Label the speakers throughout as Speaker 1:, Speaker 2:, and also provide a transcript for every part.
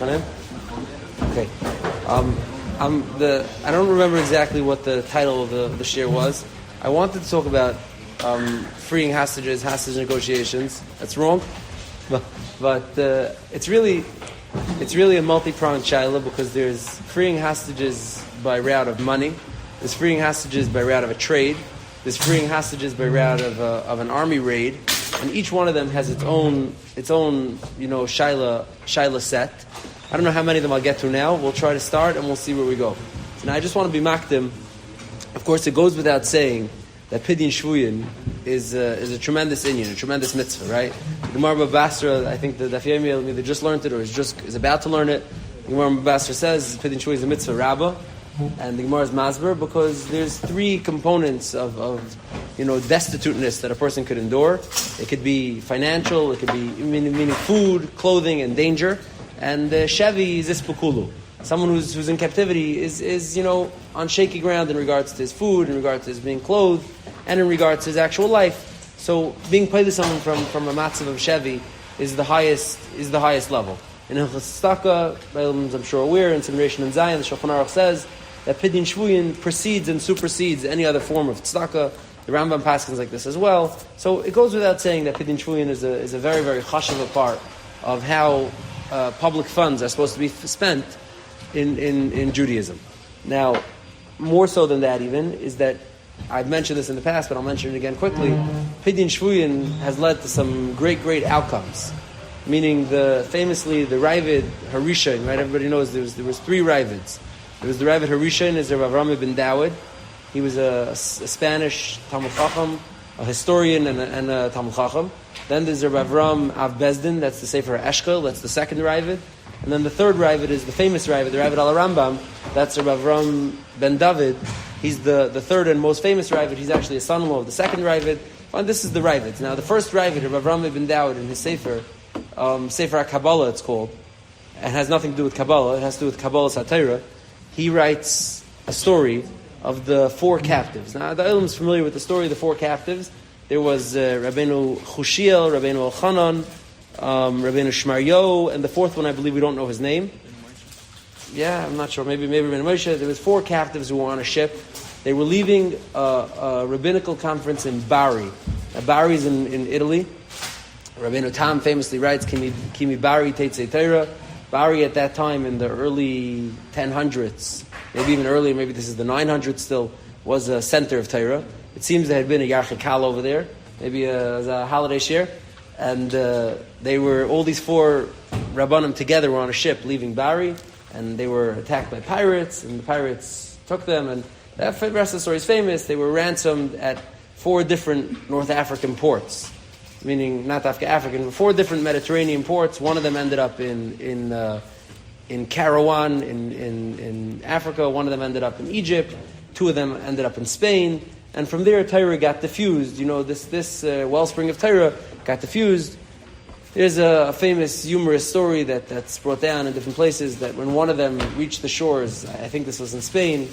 Speaker 1: Yochanan. Okay. I don't remember exactly what the title of the shir was. I wanted to talk about freeing hostages, hostage negotiations. That's wrong, but it's really a multi-pronged shaila, because there's freeing hostages by route of money, there's freeing hostages by route of a trade, there's freeing hostages by route of an army raid, and each one of them has its own shaila set. I don't know how many of them I'll get to now. We'll try to start and we'll see where we go. So now I just want to be makdim. Of course, it goes without saying that Pidyon Shvuyin is a tremendous inyan, a tremendous mitzvah, right? The Gemara Basra, I think the Daf Yomi either just learned it or is about to learn it. The Gemara Basra says Pidyon Shvuyin is a mitzvah rabbah, and the Gemara is masber because there's three components of destituteness that a person could endure. It could be financial, it could be meaning food, clothing, and danger. And Shevi is ispukulu. Someone who's in captivity is on shaky ground in regards to his food, in regards to his being clothed, and in regards to his actual life. So being paid to someone from a matzav of Shevi is the highest level. In Hilchos Tzedakah, I'm sure aware, in Simration and Zion, the Shulchan Aruch says that Pidyon Shvuyin precedes and supersedes any other form of tzedakah. The Rambam paskins like this as well. So it goes without saying that Pidyon Shvuyin is a very, very chashuv part of how public funds are supposed to be spent in Judaism. Now, more so than that even, is that I've mentioned this in the past, but I'll mention it again quickly. Pidyon Shvuyin has led to some great, great outcomes. Meaning, famously, the Ravid Harishain, right? Everybody knows there was three Ravids. There was the Ravid Harishain, is Rav Avram ibn Dawud. He was a Spanish Talmud Chacham, a historian and a Talmud Chacham. Then there's Rav Avram Av Bezdin, that's the Sefer Eshkel, that's the second Ravid. And then the third Ravid is the famous Ravid, the Ravid al Rambam, that's Rav Avram ben David. He's the third and most famous Ravid. He's actually a son-in-law of the second Ravid. And this is the Ravid. Now the first Ravid, Rav Avram ibn Dawud, in his Sefer, Sefer HaKabbalah it's called, it has nothing to do with Kabbalah, it has to do with Kabbalah Satira. He writes a story of the four captives. Now the Olam is familiar with the story of the four captives. There was Rabbeinu Chushiel, Rabbeinu Elchanan, Rabbeinu Shmaryo, and the fourth one I believe we don't know his name. Yeah, I'm not sure. Maybe Rabbeinu Moshe. There was four captives who were on a ship. They were leaving a rabbinical conference in Bari. Now, Bari is in Italy. Rabbeinu Tam famously writes, Kimi Bari Teitzei Torah. Bari at that time in the early 1000s, maybe even earlier, maybe this is the 900s still, was a center of Torah. It seems there had been a Yarchikal over there, maybe a holiday share. And they were, all these four Rabbanim together were on a ship leaving Bari, and they were attacked by pirates, and the pirates took them, and the rest of the story is famous. They were ransomed at 4 different North African ports, meaning not African, but 4 different Mediterranean ports. One of them ended up in Kairouan in Africa, one of them ended up in Egypt, 2 of them ended up in Spain. And from there, Torah got diffused. This wellspring of Torah got diffused. There's a famous, humorous story that's brought down in different places that when one of them reached the shores, I think this was in Spain,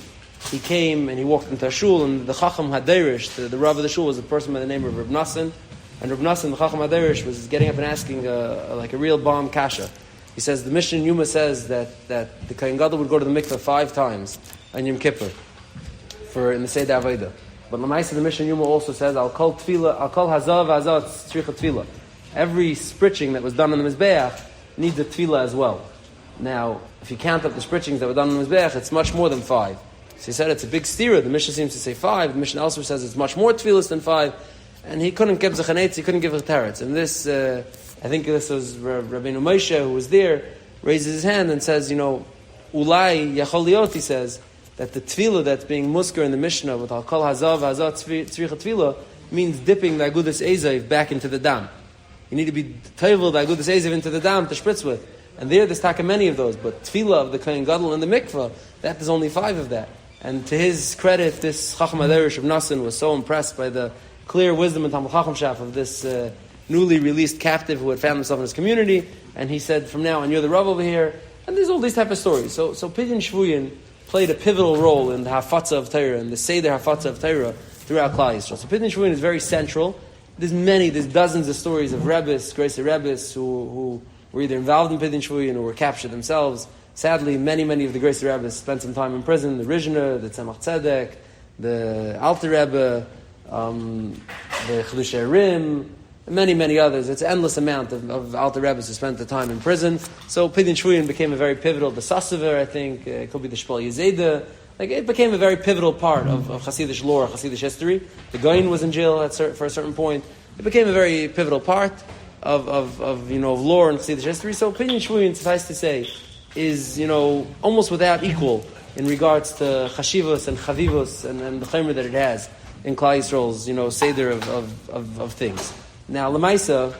Speaker 1: he came and he walked into a shul, and the Chacham HaDeirish, the Rav of the shul, was a person by the name of Reb Nassan. And Reb Nassan, the Chacham HaDeirish, was getting up and asking a real bomb kasha. He says, the Mishnah in Yuma says that the Kohen Gadol would go to the mikveh 5 times on Yom Kippur in the Seder Avodah. But Lamaisa, the Mishnah Yuma also says, I'll call hazav tzricha tefillah. Every spritching that was done on the Mizbeach needs a tefillah as well. Now, if you count up the spritchings that were done on the Mizbeach, it's much more than 5. So he said it's a big stira. The Mishnah seems to say 5. The Mishnah also says it's much more tefillahs than 5. And he couldn't give zachanetz, he couldn't give teretz. And this, I think this was Rabbeinu Moshe, who was there, raises his hand and says, Ulai Yachol Liot, he says, that the tefillah that's being musker in the Mishnah with Al Kol Hazav Tzricha Tefillah means dipping the Agudas Ezev back into the dam. You need to be tevel the Agudas Ezev into the dam to spritz with. And there's taka many of those, but tefillah of the Kohen Gadol in the mikveh, that is only 5 of that. And to his credit, this Chacham HaDeirish of Nassan was so impressed by the clear wisdom and Talmud Chacham Shaf of this newly released captive who had found himself in his community, and he said, from now on, you're the Rav over here. And there's all these type of stories. So Pidyon Shvuyin played a pivotal role in the Hafatza of Torah, and the Seder Hafatza of Torah throughout Klal Yisrael. So Pidyon Shvuyin is very central. There's dozens of stories of Rebbes, Grace Rebbes, who were either involved in Pidyon Shvuyin or were captured themselves. Sadly, many of the greatest rabbis spent some time in prison. The Rizhner, the Tzemach Tzedek, the Alter Rebbe, the Chedushei Rim, many others. It's an endless amount of Alter Rebbes who spent the time in prison. So Pidyon Shvuyin became a very pivotal, the Sassover, I think, it could be the Shpal Yezeda. Like, it became a very pivotal part of Hasidic lore, Hasidic history. The Gaon was in jail for a certain point. It became a very pivotal part of lore and Hasidic history. So Pidyon Shvuyin, suffice to say, is, almost without equal in regards to Chashivos and Chavivos and the Chaymer that it has in Klal Yisrael's, Seder of things. Now, Lamaisa,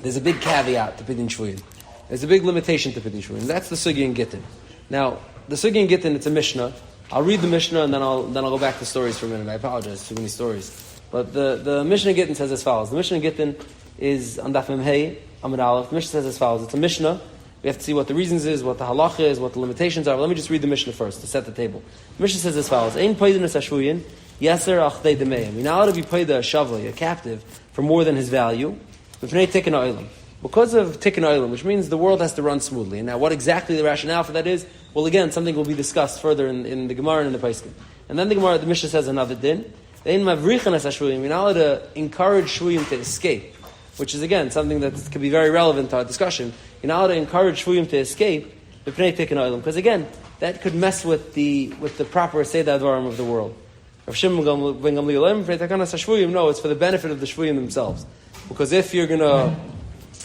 Speaker 1: there's a big caveat to Pidyon Shvuyin. There's a big limitation to Pidyon Shvuyin. That's the Sugya in Gittin. Now, the Sugya in Gittin, it's a Mishnah. I'll read the Mishnah and then I'll go back to stories for a minute. I apologize, too many stories. But the Mishnah in Gittin says as follows. The Mishnah in Gittin is on Daf Mem Hey, Amud Aleph. The Mishnah says as follows. It's a Mishnah. We have to see what the reasons is, what the halacha is, what the limitations are. But let me just read the Mishnah first to set the table. The Mishnah says as follows. Ein peidinas hashvuyin, yaser achdei demeim. You're not allowed to be paid a shavli, a captive, for more than his value. B'fnei tikkun ha'olam. Because of tikkun ha'olam, which means the world has to run smoothly. And now what exactly the rationale for that is, well, again, something will be discussed further in the Gemara and in the Poskim. And then the Mishnah says another din. Ein mavrichanas hashvuyim. You're not allowed to encourage shvuyim to escape, which is, again, something that can be very relevant to our discussion. You're not allowed to encourage shvuyim to escape, because, again, that could mess with the proper Seder Advarim of the world. Rav Shimon ben Gamliel, no, it's for the benefit of the shvuyim themselves. Because if you're going to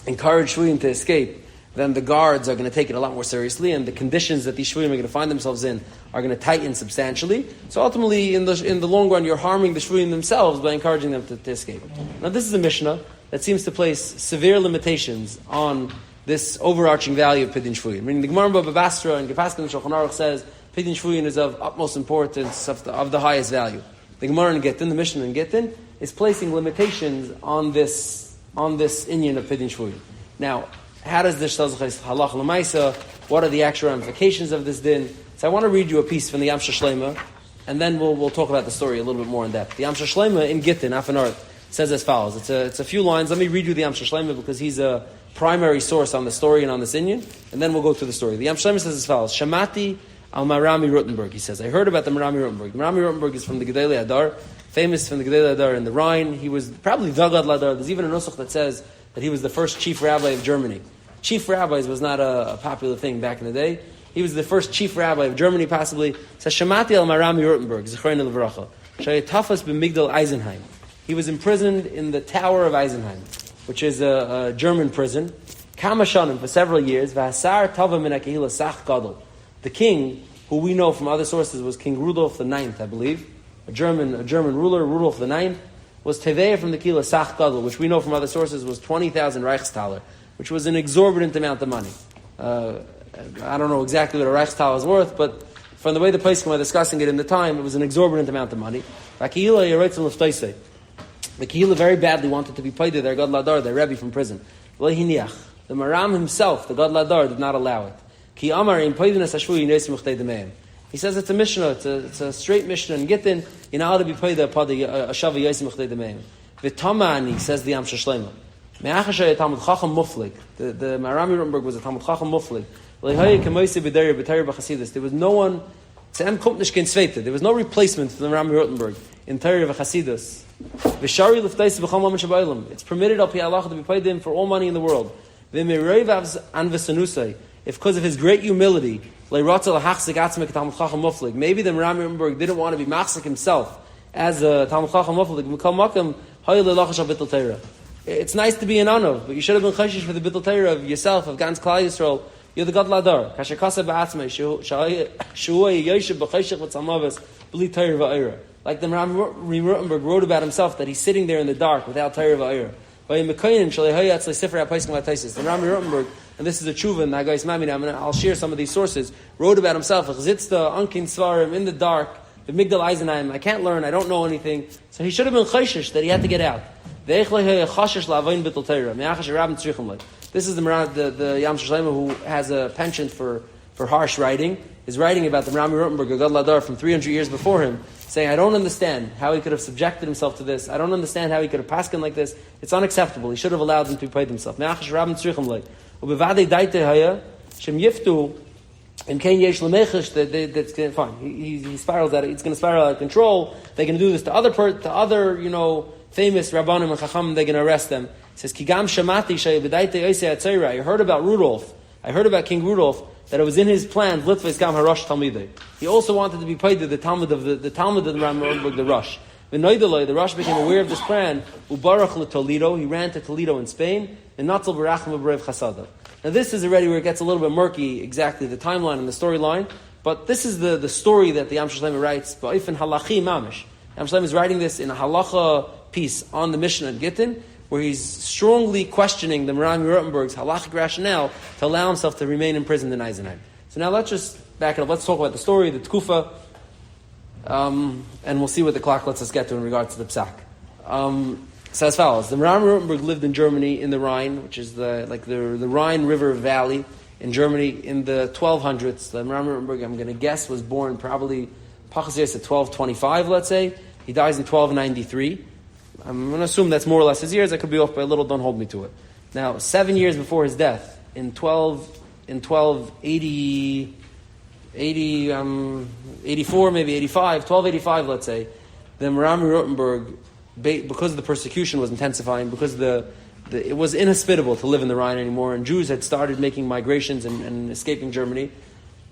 Speaker 1: encourage shvuyim to escape, then the guards are going to take it a lot more seriously, and the conditions that these shvuyim are going to find themselves in are going to tighten substantially. So ultimately, in the long run, you're harming the shvuyim themselves by encouraging them to escape. Now, this is a Mishnah that seems to place severe limitations on this overarching value of Pidyon Shvuyin. Meaning the Gemara Baba Basra and Gepaskin and Shulchan Aruch says Pidyon Shvuyin is of utmost importance, of the highest value. The Gemara in Gittin, the Mishnah in Gittin, is placing limitations on this inyan of Pidyon Shvuyin. Now, how does this Halacha L'maisa? What are the actual ramifications of this din? So I want to read you a piece from the Yamsha Shlema, and then we'll talk about the story a little bit more in depth. The Yamsha Shlema in Gittin, Afanart, says as follows. It's a few lines. Let me read you the Yamsha Shlema because he's a primary source on the story and on this inyan, and then we'll go through the story. The Yamsha Shlema says as follows. Shamati al Marami Rutenberg. He says, I heard about the Marami Rutenberg. Marami Rutenberg is from the Gedolei Hadar, famous from the Gedolei Hadar in the Rhine. He was probably the Gadol Hadar. There's even a nusach that says that he was the first chief rabbi of Germany. Chief rabbis was not a popular thing back in the day. He was the first chief rabbi of Germany, possibly. It says, Shamati al Marami Rutenberg, Zechrein al-Varacha, Shayatafas b'Migdal Eisenheim. He was imprisoned in the Tower of Eisenheim, which is a German prison. Kama shanim, for several years. V'hasar tava min ha'kehila sach gadol. The king, who we know from other sources was King Rudolf IX, I believe, a German ruler, Rudolf IX, was teveya from the kehila sach gadol, which we know from other sources was 20,000 Reichstaler, which was an exorbitant amount of money. I don't know exactly what a Reichstaler is worth, but from the way the Poskim were discussing it in the time, it was an exorbitant amount of money. The Kehillah very badly wanted to be paid their Gadol Hadar, their Rebbe from prison. The Maram himself, the Gadol Hadar, did not allow it. He says it's a Mishnah, it's a straight Mishnah in Gittin, you're not allowed to be paid a Shavi Yosim Uchtei Demeim. V'tamani, says the Yamsha Shlema. The Marami Rutenberg was a Talmud Chacham Muflig. There was no one, there was no replacement for the Marami Rutenberg in Torah of Chasidus. It's permitted al pi halacha to be paid him for all money in the world. If because of his great humility, maybe the Marami Rutenberg didn't want to be machzik himself as a Talmud Chacham Muflig. It's nice to be an Anov, but you should have been chashish for the Bittul Torah of yourself, of Gans Klal Yisrael. You're the Gadol Hadar. Kasher Kasa Ba'atzmei, Shu'oi Yoshev B'chayshech V'tzamavis, B'li Torah V'ayra. Like the Ram Rutenberg wrote about himself, that he's sitting there in the dark without Torah V'ayra. The Ram Rutenberg, and this is a tshuva in Nagais Mamina, I'll share some of these sources, wrote about himself, Chzitzta, Ankin Svarim, in the dark, the Migdal Eisenheim, I can't learn, I don't know anything. So he should have been chashish that he had to get out. This is the Yam Shlema who has a penchant for harsh writing. Is writing about the Rami Rutenberg, a Gadol Hadar from 300 years before him, saying, I don't understand how he could have subjected himself to this. I don't understand how he could have paskin like this. It's unacceptable. He should have allowed them to be paid himself. Fine. He spirals out. It's going to spiral out of control. They're going to do this to other famous Rabbanim and Chachamim. They're going to arrest them. He says, Kigam Shamati I heard about Rudolph. I heard about King Rudolph, that it was in his plans, Litvais Gam Harash Talmidei. He also wanted to be paid to the Talmud of the Talmud of the Ram the Rosh. The Rosh became aware of this plan, Ubarach Toledo, he ran to Toledo in Spain, and Natzal Barachim B'Rev Chasada. Now this is already where it gets a little bit murky, exactly the timeline and the storyline, but this is the story that the Am Shalem writes, Ba'ifin Halachi Mamish. Am Shalem is writing this in a halacha piece on the Mishnah at Gittin, where he's strongly questioning the Merami Rotenberg's halachic rationale to allow himself to remain imprisoned in Eisenheim. So now let's just back it up. Let's talk about the story, the Tkufa, and we'll see what the clock lets us get to in regards to the Psak. So as follows: the Merami Rotenberg lived in Germany in the Rhine, which is the Rhine River Valley in Germany in the 1200s. The Merami Rotenberg, I'm going to guess, was born probably Pachas at 1225. Let's say he dies in 1293. I'm going to assume that's more or less his years. I could be off by a little. Don't hold me to it. Now, 7 years before his death, in 1280, 84, maybe 85, 1285, let's say, the Merami Rotenberg, because the persecution was intensifying, because it was inhospitable to live in the Rhine anymore, and Jews had started making migrations and escaping Germany,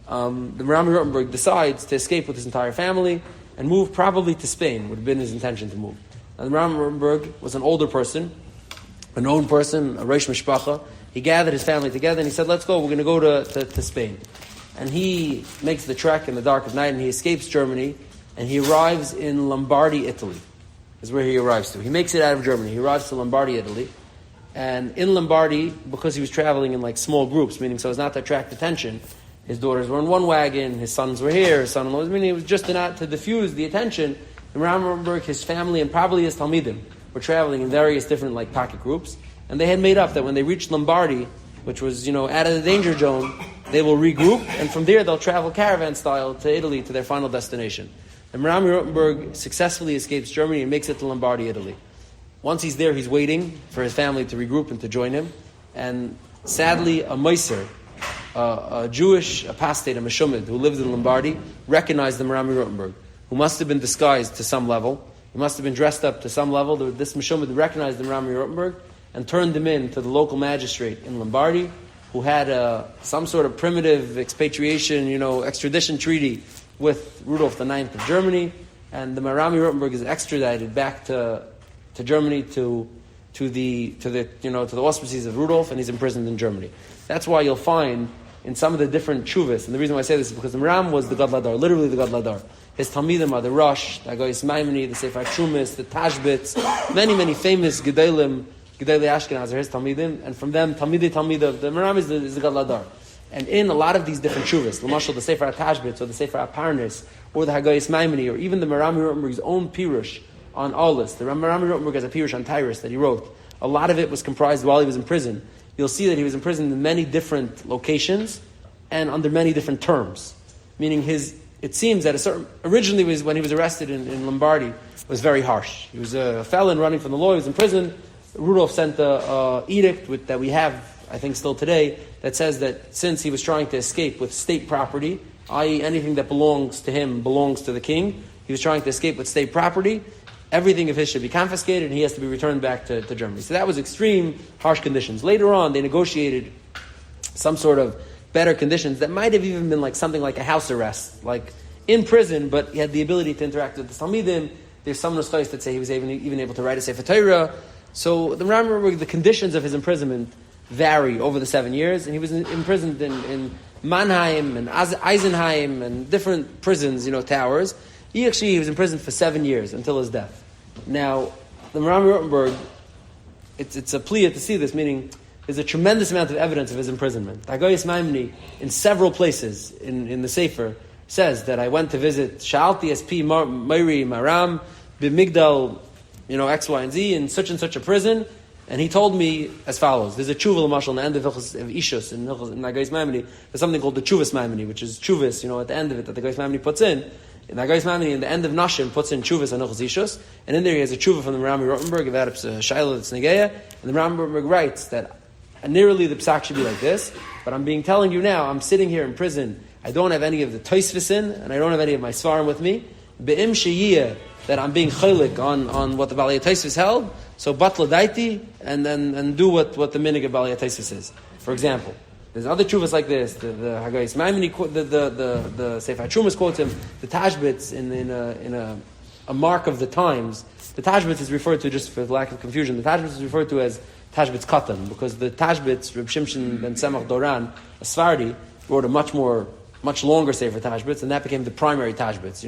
Speaker 1: the Merami Rotenberg decides to escape with his entire family and move probably to Spain, would have been his intention to move. And Merami Rotenberg was an older person, a known person, a Reish Mishpacha. He gathered his family together and he said, let's go, we're going to go to Spain. And he makes the trek in the dark of night and he escapes Germany and he arrives in Lombardy, Italy, is where he arrives to. He makes it out of Germany. He arrives to Lombardy, Italy. And in Lombardy, because he was traveling in like small groups, meaning so as not to attract attention, his daughters were in one wagon, his sons were here, his son-in-law was, meaning it was just to diffuse the attention. And Merami Rotenberg, his family, and probably his Talmidim were traveling in various different pocket groups, and they had made up that when they reached Lombardy, which was out of the danger zone, they will regroup, and from there they'll travel caravan style to Italy to their final destination. And Merami Rotenberg successfully escapes Germany and makes it to Lombardy, Italy. Once he's there, he's waiting for his family to regroup and to join him, and sadly, a Meiser, a Jewish apostate, a Meshumid, who lived in Lombardy, recognized the Merami Rotenberg, who must have been disguised to some level. He must have been dressed up to some level. This Meshumid recognized the Merami Rotenberg and turned him in to the local magistrate in Lombardy, who had some sort of primitive expatriation, extradition treaty with Rudolf IX of Germany, and the Merami Rotenberg is extradited back to Germany to the auspices of Rudolf, and he's imprisoned in Germany. That's why you'll find in some of the different tshuvas, and the reason why I say this is because the Meram was the Gad Ladar, literally the Gad Ladar. His Talmidim are the Rosh, the Agoyis Maimoni, the Sefer Shumis, the Tashbitz, many famous Gedolei Ashkenaz are his Talmidim, and from them, Talmidei Talmidah, the Meram is the Gad Ladar. And in a lot of these different shuvas, Lamashal, the Sefer Tashbitz, or the Sefer Aparnis, or the Hagoyis Maimoni, or even the Merami Rotenberg's own Pirush on Aulis, the Merami Rotenberg has a Pirush on Tyrus that he wrote. A lot of it was comprised while he was in prison. You'll see that he was imprisoned in many different locations and under many different terms. Meaning it seems that originally when he was arrested in Lombardy, was very harsh. He was a felon running from the law, he was in prison. Rudolf sent an edict that we have, I think still today, that says that since he was trying to escape with state property, i.e. anything that belongs to him belongs to the king, he was trying to escape with state property, everything of his should be confiscated and he has to be returned back to Germany. So that was extreme, harsh conditions. Later on, they negotiated some sort of better conditions that might have even been something like a house arrest, like in prison, but he had the ability to interact with the Talmidim. There's some nuschos that say he was even able to write a Sefer Torah. So the conditions of his imprisonment vary over the 7 years, and he was imprisoned in Mannheim and Eisenheim and different prisons, towers. He was imprisoned for 7 years until his death. Now, the Merami Rotenberg, it's a plea to see this, meaning there's a tremendous amount of evidence of his imprisonment. Hagoyis Maimoni, in several places in the Sefer, says that I went to visit Sha'alti SP Meiri Maram, B'migdal, X, Y, and Z, in such and such a prison, and he told me as follows. There's a tshuva l'mashal in the end of Ishus, in Hagoyis Maimoni. There's something called the Chuvas Maimoni, which is Chuvas, at the end of it, that the Hagoyis Maimoni puts in. In the Hagayis Mamini, in the end of Nashim, puts in Chuvas and Zishus, and in there he has a Chuva from the Rami Rottenberg about Shaila that's Negeya, and the Rami Rottenberg writes that nearly the psak should be like this, but I'm telling you now, I'm sitting here in prison, I don't have any of the Tosfos in, and I don't have any of my Svarim with me, Be'im Sheyiyah, that I'm being chaylik on what the Balei Tosfos held, so batla daiti, and do what the minig of Balei Tosfos is. For example, there's other chuvas like this. The Hagayis Maimoni, the Sefer HaTrumas quotes him. The Tashbitz in a mark of the times. The Tashbitz is referred to, just for lack of confusion. The Tashbitz is referred to as Tashbitz Katan, because the Tashbitz, Reb Shimshon ben Tzemach Doran, a Sfardi, wrote a much longer Sefer Tashbitz, and that became the primary Tashbitz.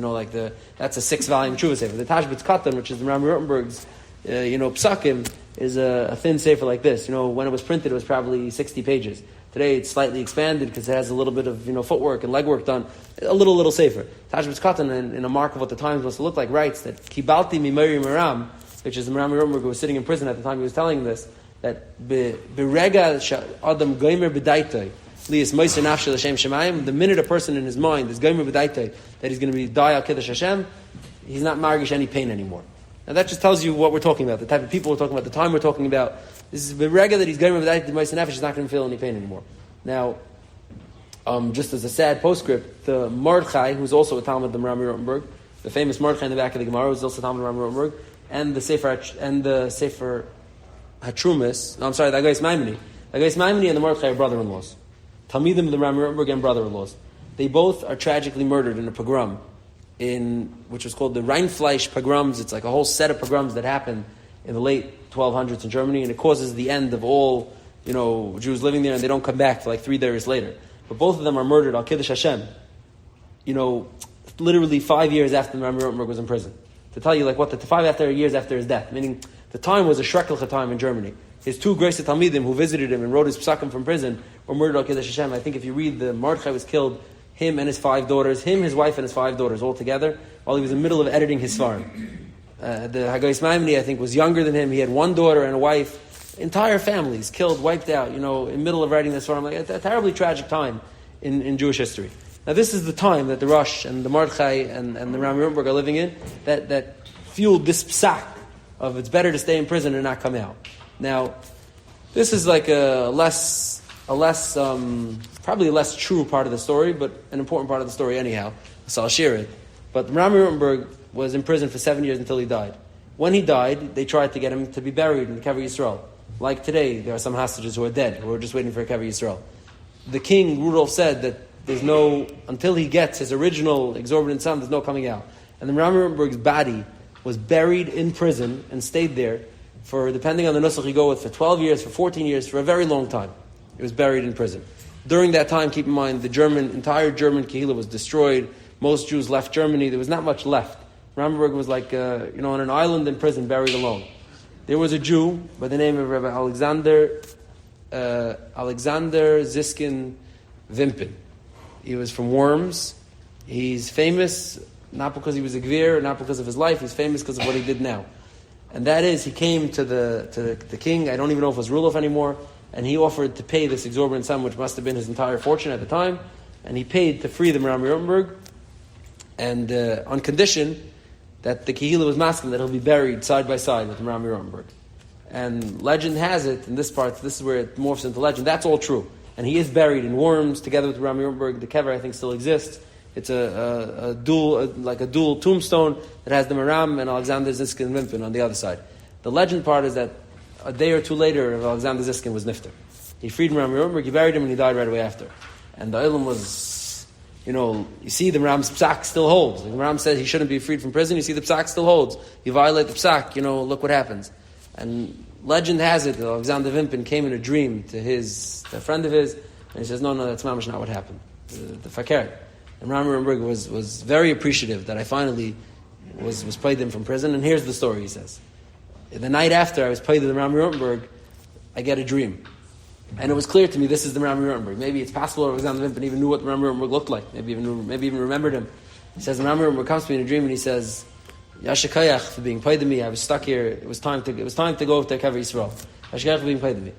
Speaker 1: That's a 6-volume Chuvah Sefer. The Tashbitz Katan, which is the Rami Rottenberg's, Psakim, is a thin Sefer like this. When it was printed, it was probably 60 pages. Today, it's slightly expanded because it has a little bit of, footwork and legwork done. A little Sefer. Tashbitz Katan, in a mark of what the times must look like, writes that Kibalti Mimari Maram, which is the Rami Rottenberg who was sitting in prison at the time he was telling this, that Berega Adam Goimer B'daitoi, the minute a person in his mind is going that he's going to die al kiddush Hashem, he's not margish any pain anymore. Now that just tells you what we're talking about, the type of people we're talking about, the time we're talking about. This is the rega that he's going the nefesh is not going to feel any pain anymore. Now, just as a sad postscript, the Mordechai, who's also a Talmud of the Rami Rottenberg, the famous Mordechai in the back of the Gemara, who's also a Talmud of the Rami Rottenberg, and the Sefer HaTrumas, the Hagayis Maimoni. The Hagayis Maimoni and the Mordechai are brother-in-laws. Talmidim of the Rami Rottenberg and brother-in-laws. They both are tragically murdered in a pogrom, which was called the Rheinfleisch pogroms. It's like a whole set of pogroms that happened in the late 1200s in Germany, and it causes the end of all, Jews living there, and they don't come back for like 3 days later. But both of them are murdered al Kiddush Hashem, literally 5 years after the Rami Rottenberg was in prison. To tell you, 5 years after his death, meaning the time was a shrekelcha time in Germany. His 2 greatest Talmidim who visited him and wrote his psakim from prison were murdered al Kiddush Hashem. I think if you read the Mordechai was killed, him and his 5 daughters, his wife and his 5 daughters all together, while he was in the middle of editing his Svarim. The Hagayis Maimoni, I think, was younger than him. He had 1 daughter and a wife. Entire families killed, wiped out, in the middle of writing this Svarim. A terribly tragic time in Jewish history. Now this is the time that the Rosh and the Mordechai and the Rami Rottenberg are living in that fueled this psak of it's better to stay in prison and not come out. Now, this is like probably a less true part of the story, but an important part of the story anyhow. So I'll share it. But Rami Rottenberg was in prison for 7 years until he died. When he died, they tried to get him to be buried in the Kever Yisrael. Like today, there are some hostages who are dead, who are just waiting for a Kever Yisrael. The king, Rudolf, said that until he gets his original exorbitant sum, there's no coming out. And then Rami Rottenberg's body was buried in prison and stayed there for, depending on the nusach you go with, for 12 years, for 14 years, for a very long time. It was buried in prison. During that time, keep in mind, the entire German Kehillah was destroyed. Most Jews left Germany. There was not much left. Rottenberg was on an island in prison, buried alone. There was a Jew by the name of Rabbi Alexander Ziskin Wimpin. He was from Worms. He's famous not because he was a gvir, not because of his life. He's famous because of what he did now. And that is, he came to the king, I don't even know if it was Rudolf anymore, and he offered to pay this exorbitant sum, which must have been his entire fortune at the time, and he paid to free the Rami Rottenberg, and on condition that the Kehillah was masking that he'll be buried side by side with the Rami Rottenberg. And legend has it, in this part, this is where it morphs into legend, that's all true. And he is buried in Worms, together with Rami Rottenberg. The kever, I think, still exists. It's a dual tombstone that has the Maram and Alexander Ziskin Wimpin on the other side. The legend part is that a day or two later, Alexander Ziskin was nifter. He freed Rami Rottenberg, he buried him, and he died right away after. And the Olam was, you see the Ram's psak still holds. The Ram says he shouldn't be freed from prison, you see the psak still holds. You violate the psak, look what happens. And legend has it that Alexander Wimpin came in a dream to a friend of his, and he says, no, that's mamash not what happened. The fakir. And Rami Rottenberg was very appreciative that I finally was paid him from prison. And here's the story, he says. The night after I was paid to the Rami Rottenberg, I get a dream. And it was clear to me this is the Rami Rottenberg. Maybe it's possible Alexander Wimpin even knew what the Rami Rottenberg looked like. Maybe even remembered him. He says the Rami Rottenberg comes to me in a dream and he says, Yashikayach for being paid to me. I was stuck here. It was time to go to Kever Yisrael. Yashikayach for being paid to me.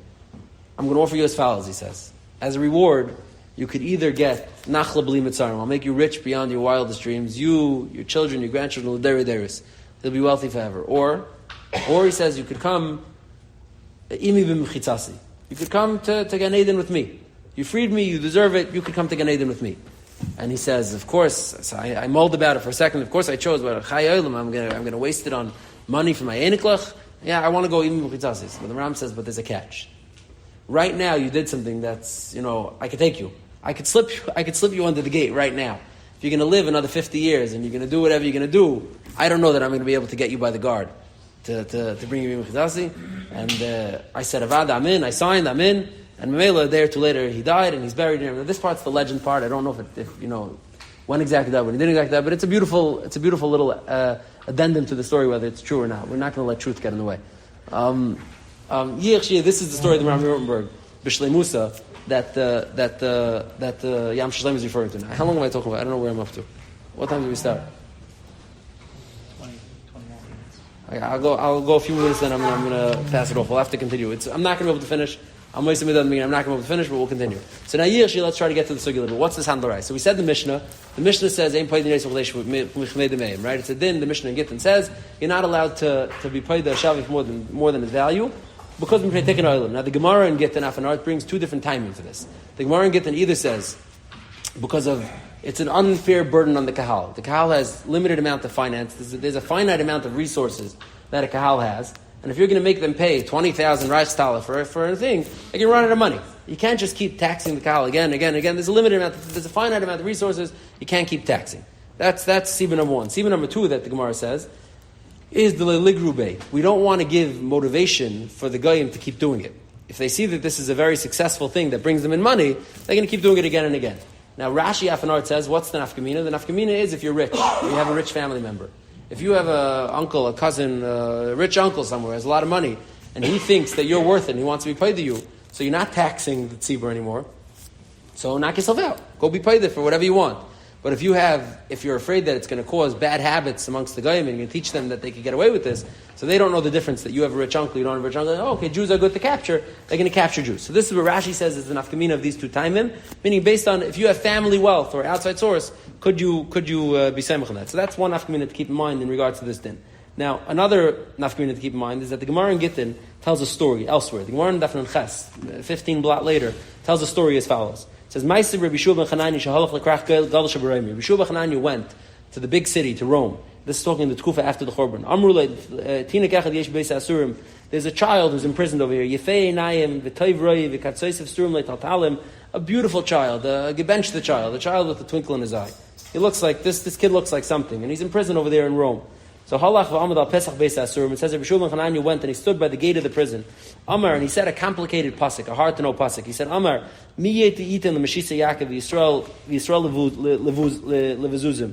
Speaker 1: I'm going to offer you as follows, he says. As a reward, you could either get nachla b'li mitzarim, I'll make you rich beyond your wildest dreams, you, your children, your grandchildren, l'deri deris, they'll be wealthy forever. Or he says you could come, imi b'mchitzasi, you could come to Gan Eden with me. You freed me, you deserve it, you could come to Gan Eden with me. And he says, of course, so I mulled about it for a second, of course I chose, but I'm going to waste it on money for my eniklach. Yeah, I want to go imi b'mchitzasi. But the Ram says, but there's a catch. Right now you did something that's, I could take you. I could slip you under the gate right now. If you're going to live another 50 years and you're going to do whatever you're going to do, I don't know that I'm going to be able to get you by the guard to bring you in Chizasi. And I said, Avad, I'm in. I signed, I'm in. And Mamela, a day or two later, he died and he's buried here. This part's the legend part. I don't know if when exactly died, when he didn't exactly die, but it's a beautiful little addendum to the story, whether it's true or not. We're not going to let truth get in the way. This is the story of the Ram Rottenberg, Bishlei Musa, that Yam Shalem is referring to now. How long am I talking about? I don't know where I'm up to. What time do we start?
Speaker 2: 20 more minutes.
Speaker 1: Okay, I'll go a few minutes, then I'm going to pass it off. We'll have to continue. I'm not going to be able to finish. I'm not going to be able to finish, but we'll continue. So now, let's try to get to the sugya a little bit. What's this handlerai? So we said the Mishnah. The Mishnah says, right? It's a din. The Mishnah in Gittin says, you're not allowed to be paid the shavif more than its value, because we take an oilam. Now the Gemara in Gittin Afanart brings two different timings to this. The Gemara in Gittin either says, because of it's an unfair burden on the kahal. The kahal has limited amount of finance. There's a finite amount of resources that a kahal has. And if you're going to make them pay 20,000 Reichsthaler for a thing, they can run out of money. You can't just keep taxing the kahal again. There's a limited amount. There's a finite amount of resources. You can't keep taxing. That's Siba number one. Siba number two that the Gemara says is the ligrube. We don't want to give motivation for the goyim to keep doing it. If they see that this is a very successful thing that brings them in money, they're going to keep doing it again and again. Now Rashi Afanart says, what's the nafkamina? The nafkamina is if you're rich, or you have a rich family member. If you have a uncle, a cousin, a rich uncle somewhere, has a lot of money, and he thinks that you're worth it, and he wants to be paid to you, so you're not taxing the tzibur anymore, so knock yourself out. Go be paid for whatever you want. But if you're afraid that it's going to cause bad habits amongst the goyim, and you're going to teach them that they can get away with this, so they don't know the difference that you have a rich uncle, you don't have a rich uncle. Oh, okay, Jews are good to capture. They're going to capture Jews. So this is what Rashi says is the nafkamina of these two taimim, meaning based on if you have family wealth or outside source, could you be semich on that? So that's one nafkamina to keep in mind in regards to this din. Now, another nafkamina to keep in mind is that the Gemara in Gittin tells a story elsewhere. The Gemara in Dafnan Ches, 15 blot later, tells a story as follows. It says, Ma'aseh Rabbi Shua ben Chananya shehalach lekrach gadol shebarayim. Rabbi Shua ben Chananya went to the big city, to Rome. This is talking in the Tkufa after the Churban. Amru tinek echad yesh beis asurim. There's a child who's imprisoned over here. Yefei einayim v'toiv roi v'katzoisev sturim le'taltalim. A beautiful child, a gebench the child with a twinkle in his eye. He looks like this kid looks like something, and he's in prison over there in Rome. So halach v'amad al pesach beis asurim. It says Rabbi Shua ben Chananya went and he stood by the gate of the prison. Amar, and he said a complicated pasuk, a hard to know pasuk. He said, Amar, mi yeti itin l'meshisa Yaakov Yisrael levuzuzim.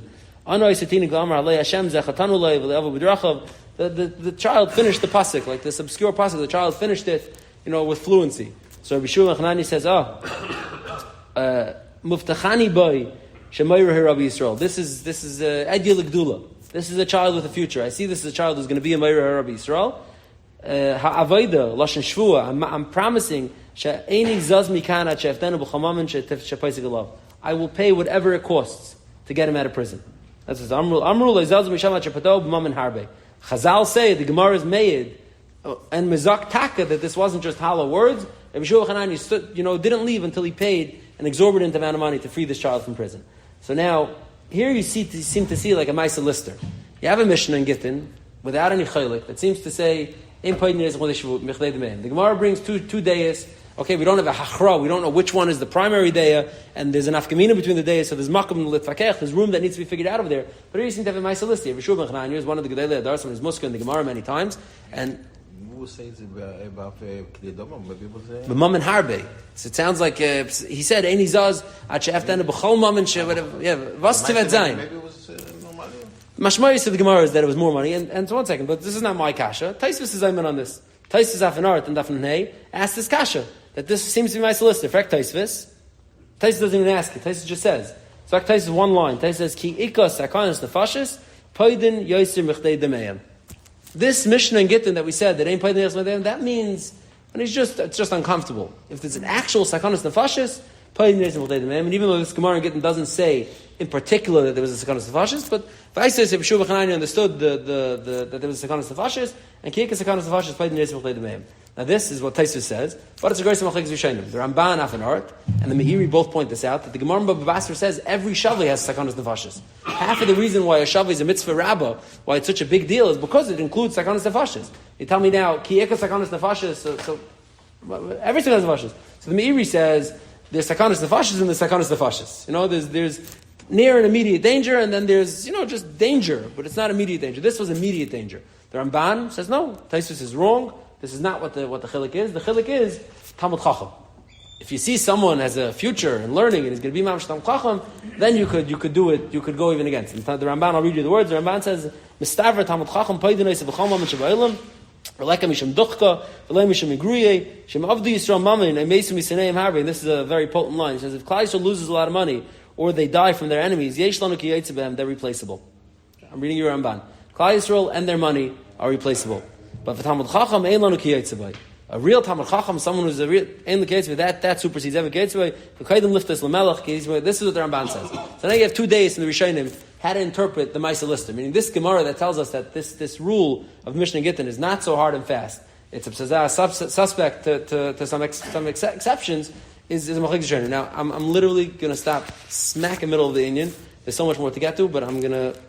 Speaker 1: The child finished the pasuk, like this obscure pasuk. The child finished it, with fluency. So Rabbi Shua ben Chananya says, Muftachani boy shemayr Rabbi Yisrael. This is Edya L'Gdula. This is a child with a future. I see this is a child who's going to be a Mayr Rabbi Yisrael. Ha'avoida lashon shvua. I'm promising she'eni zaz mikana she'eftenu b'chamamin she'paisik alav. I will pay whatever it costs to get him out of prison. That's what Amru le'zaz mishamat she'pato b'mamin harbe. Chazal say the Gemara is made and mezak taka that this wasn't just hollow words. Rabbi Shua ben Chananya didn't leave until he paid an exorbitant amount of money to free this child from prison. So now here you seem to see like a Maisa Lister. You have a Mishnah in Gittin without any chaylik that seems to say the Gemara brings two dayas. Okay, we don't have a hachra. We don't know which one is the primary daya, and there's an afkamina between the dayas, so there's makom litfakech. There's room that needs to be figured out over there. But here you seem to have a Maisa Lister. Rabbi Shua ben Chananya is one of the Gedolei Adarsim and his muska in the Gemara many times, and B'mam and Harbe. So it sounds like he said, "Ein izaz at she'eftan b'chol mam and whatever." Yeah, was tivet zayin.
Speaker 3: Maybe it was more money.
Speaker 1: Mashmayis to the Gemara is that it was more money. And so 1 second, but this is not my kasha. Taisvis is Ayman on this. Taisvis Afanart and Dafnan Hey asked this kasha that this seems to be my solicitor. Fact Taisvis. Taisvis doesn't even ask it. Taisvis just says. So Taisvis one line. Taisvis says ki ikas akanis nefashis paidin yoser mechdei demeyam. This Mishnah in Gittin that we said that ain't paid that means, and it's just uncomfortable. If there's an actual sakanas nefashis, And even though this Gemara in Gittin doesn't say in particular that there was a Sekanas Nefashis, but Vaisei B'Shuv Chananya understood that there was a Sekanas Nefashis, and Kiyek Sekanas Nefashis played in Yisrael played the Meim. Now this is what Taisus says, but it's a great Machlekes Rishonim. The Ramban, Afanart, and the Meiri both point this out, that the Gemara in Baba Basra says every Shavli has Sekanas Nefashis. Half of the reason why a Shavli is a mitzvah rabbah, why it's such a big deal, is because it includes Sekanas Nefashis. You tell me now, Kiyek Sekanas Nefashis, so every Sekanas Nefashis. So the Meiri says, there's Sekanas Nefashis and there's Sekanas Nefashis. There's near and immediate danger, and then there's, just danger, but it's not immediate danger. This was immediate danger. The Ramban says, no, Taisus is wrong. This is not what the chiluk is. The chiluk is Talmud Chacham. If you see someone has a future in learning and he's going to be Mamash Talmud Chacham, then you could do it, you could go even against him. The Ramban, I'll read you the words. The Ramban says, Mistavra Talmud Chacham, Paidinais B'chol Maman Shabbailim, Releka Misham Duchka, Velei Misham Igruye, Shem Avdu Yisrael Maman, Emesu Miseneim Harvey. And this is a very potent line. He says, if Klal Yisrael loses a lot of money, or they die from their enemies, Yesh Lanu Ki Yitzabem, they're replaceable. I'm reading your Ramban. Klal Yisrael and their money are replaceable. But for Talmud Chacham, Ein Lanu Ki Yitzabem. A real Talmud Chacham, someone who's a real Ein Lanu Ki Yitzabem, that supersedes every Ki Yitzabem. The Kaidim Liftas Lamelech Ki Yitzabem. This is what the Ramban says. So now you have 2 days in the Rishonim how to interpret the Maisa Lister. Meaning this Gemara that tells us that this rule of Mishnah Gittin is not so hard and fast. It's a suspect to some exceptions. Is a Machlekes Rishonim. Now, I'm literally going to stop smack in the middle of the Inyan. There's so much more to get to, but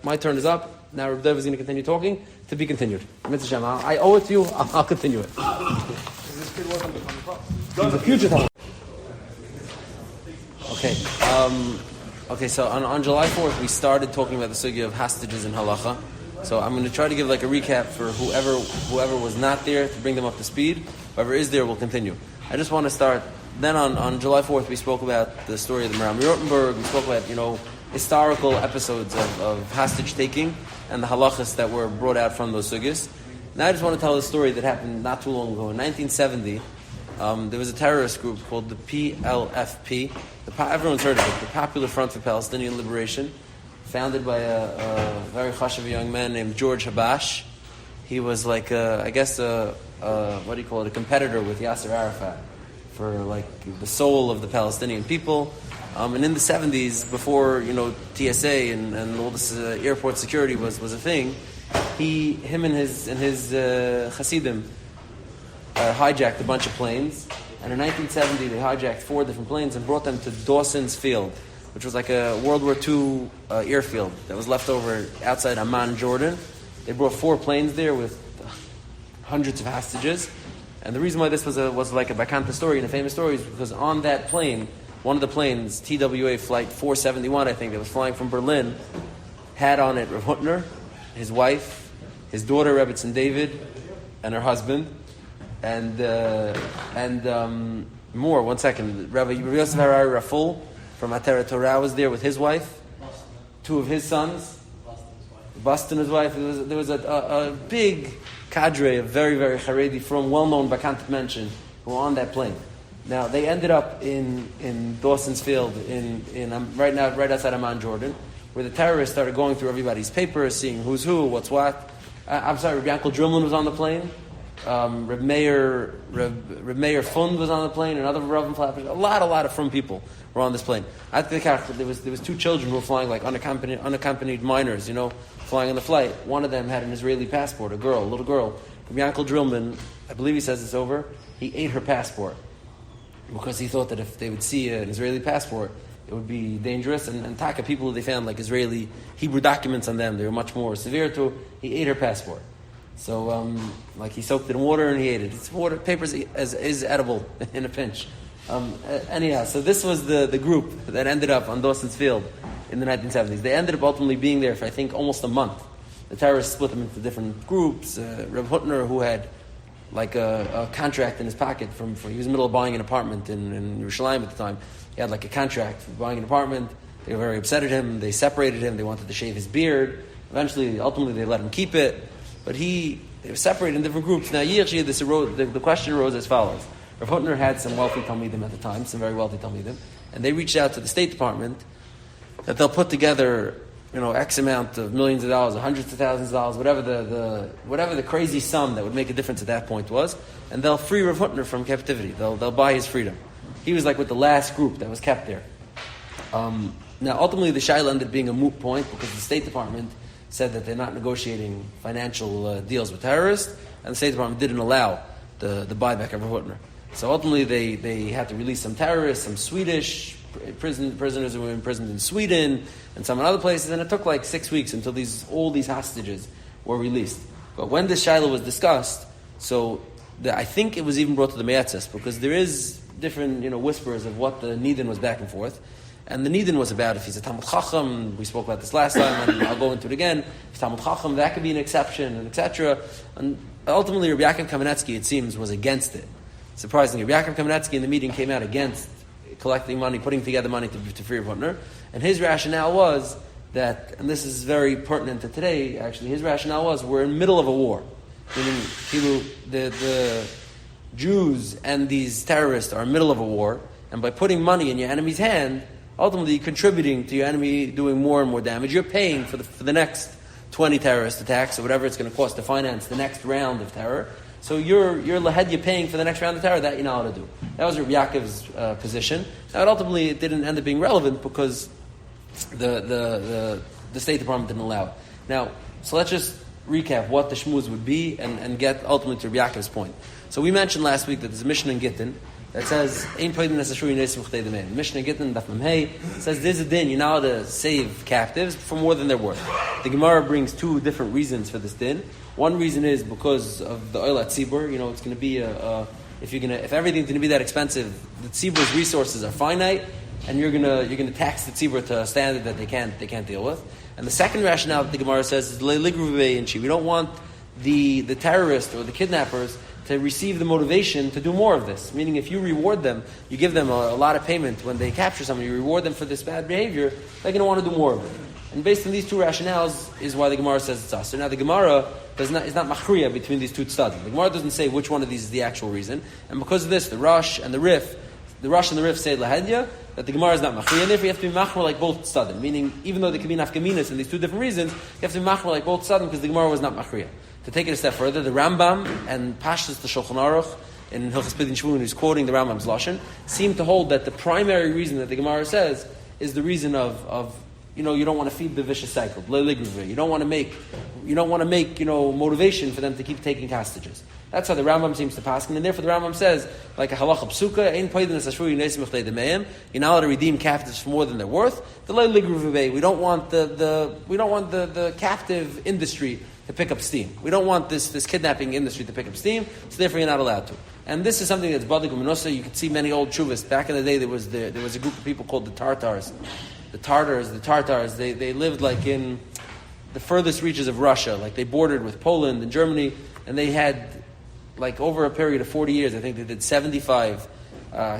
Speaker 1: my turn is up. Now, Reb Dev is going to continue talking, to be continued. Mitzvah Shem, I owe it to you, I'll continue it.
Speaker 2: Is this kid wasn't the Talmud Chacham?
Speaker 1: He's a future Talmud. Okay, so on July 4th, we started talking about the sugya of hostages in Halacha. So I'm going to try to give like a recap for whoever was not there, to bring them up to speed. Whoever is there will continue. I just want to start. Then on July 4th, we spoke about the story of the Maram Rothenberg. We spoke about, historical episodes of hostage taking and the halachas that were brought out from those sugyas. Now I just want to tell a story that happened not too long ago. In 1970, there was a terrorist group called the PLFP. Everyone's heard of it, the Popular Front for Palestinian Liberation, founded by a very chashuv young man named George Habash. He was like, a competitor with Yasser Arafat for like the soul of the Palestinian people. And in the 70s, before TSA and all this airport security was a thing, him and his Hasidim hijacked a bunch of planes. And in 1970, they hijacked 4 different planes and brought them to Dawson's Field, which was like a World War II airfield that was left over outside Amman, Jordan. They brought 4 planes there with hundreds of hostages. And the reason why this was like a Bakanta story and a famous story is because on that plane, one of the planes, TWA Flight 471, I think, that was flying from Berlin, had on it Rav Hutner, his wife, his daughter Rebbetzin David, and her husband, and more. One second, Rabbi Yosef Harari Raful from Ateret Torah was there with his wife, 2 of his sons, Boston, his wife. There was a big cadre of very, very Haredi from well-known Bakant mention who were on that plane. Now they ended up in Dawson's Field right outside Amman, Jordan, where the terrorists started going through everybody's papers, seeing who's who, what's what. I'm sorry, Reb Yankel Drillman was on the plane. Reb Meir Fund was on the plane, and other Rav Flappers. A lot of from people were on this plane. I think there was 2 children who were flying like unaccompanied minors, flying on the flight. One of them had an Israeli passport, a little girl. Reb Yankel Drillman, I believe he says it's over. He ate her passport because he thought that if they would see an Israeli passport, it would be dangerous. And Taka people, they found like Israeli Hebrew documents on them. They were much more severe to. He ate her passport. So, he soaked it in water and he ate it. It's water, papers is edible in a pinch. Anyhow, so this was the group that ended up on Dawson's Field in the 1970s. They ended up ultimately being there for, I think, almost a month. The terrorists split them into different groups. Reb Hutner, who had like a contract in his pocket he was in the middle of buying an apartment in Yerushalayim at the time. He had like a contract for buying an apartment. They were very upset at him. They separated him. They wanted to shave his beard. Ultimately, they let him keep it. But they were separated in different groups. Now, the question arose as follows. Rav Hutner had some wealthy Talmidim at the time, some very wealthy Talmidim, and they reached out to the State Department that they'll put together, X amount of millions of dollars, or hundreds of thousands of dollars, whatever the crazy sum that would make a difference at that point was, and they'll free Rav Hutner from captivity. They'll buy his freedom. he was like with the last group that was kept there. Now, ultimately, the shaila ended up being a moot point because the State Department said that they're not negotiating financial deals with terrorists, and the State Department didn't allow the buyback of Hutner. So ultimately, they had to release some terrorists, some Swedish prisoners who were imprisoned in Sweden, and some in other places, and it took like 6 weeks until all these hostages were released. But when this shaila was discussed, I think it was even brought to the Me'etzes, because there is different whispers of what the Nidin was back and forth. And the Nidin was about if he's a Talmud Chacham, we spoke about this last time, and I'll go into it again. If he's Talmud Chacham, that could be an exception, and etc. And ultimately, Rabbi Yaakov Kamenetsky, it seems, was against it. Surprisingly, Rabbi Yaakov Kamenetsky in the meeting came out against collecting money, putting together money to free Hutner. And his rationale was that, and this is very pertinent to today, actually, his rationale was, we're in the middle of a war. Meaning, the Jews and these terrorists are in the middle of a war, and by putting money in your enemy's hand, ultimately contributing to your enemy doing more and more damage, you're paying for the next 20 terrorist attacks, or whatever it's going to cost to finance the next round of terror. So you're paying for the next round of terror, that you're not allowed to do. That was Rabbi Yaakov's position. Now, ultimately, it didn't end up being relevant because the State Department didn't allow it. Now, so let's just recap what the shmuz would be and get ultimately to Rabbi Yaakov's point. So we mentioned last week that there's a Mishnah in Gittin that says, Mishnah Gittin, Daf Mem Hey, says there's a din, you're not allowed to save captives for more than they're worth. The Gemara brings two different reasons for this din. One reason is because of the oil at Tzibur. It's going to be if everything's going to be that expensive, the Tzibur's resources are finite, and you're going to tax the Tzibur to a standard that they can't deal with. And the second rationale that the Gemara says is we don't want the terrorists or the kidnappers to receive the motivation to do more of this. Meaning, if you reward them, you give them a lot of payment when they capture someone, you reward them for this bad behavior, they're going to want to do more of it. And based on these two rationales is why the Gemara says it's us. So now the Gemara is not machriya between these two tzadim. The Gemara doesn't say which one of these is the actual reason. And because of this, the Rosh and the Rif say lahedya, that the Gemara is not machriya. And therefore you have to be machmer like both tzadim. Meaning, even though there can be nafkaminas in these two different reasons, you have to be machmer like both tzadim because the Gemara was not machriya. To take it a step further, the Rambam and Pashtus the Shulchan Aruch in Hilchos Pidyon Shvuin, who's quoting the Rambam's lashon, seem to hold that the primary reason that the Gemara says is the reason of you don't want to feed the vicious cycle. You don't want to make motivation for them to keep taking hostages. That's how the Rambam seems to paskin, and therefore the Rambam says, like a halacha psuka, you're not allowed to redeem captives for more than they're worth. We don't want the captive industry to pick up steam. We don't want this kidnapping industry to pick up steam, so therefore you're not allowed to. And this is something that's badik u'menosa. You can see many old chuvas. Back in the day, there was a group of people called the Tartars. The Tartars, they lived like in the furthest reaches of Russia. Like they bordered with Poland and Germany, and they had, like over a period of 40 years, I think they did 75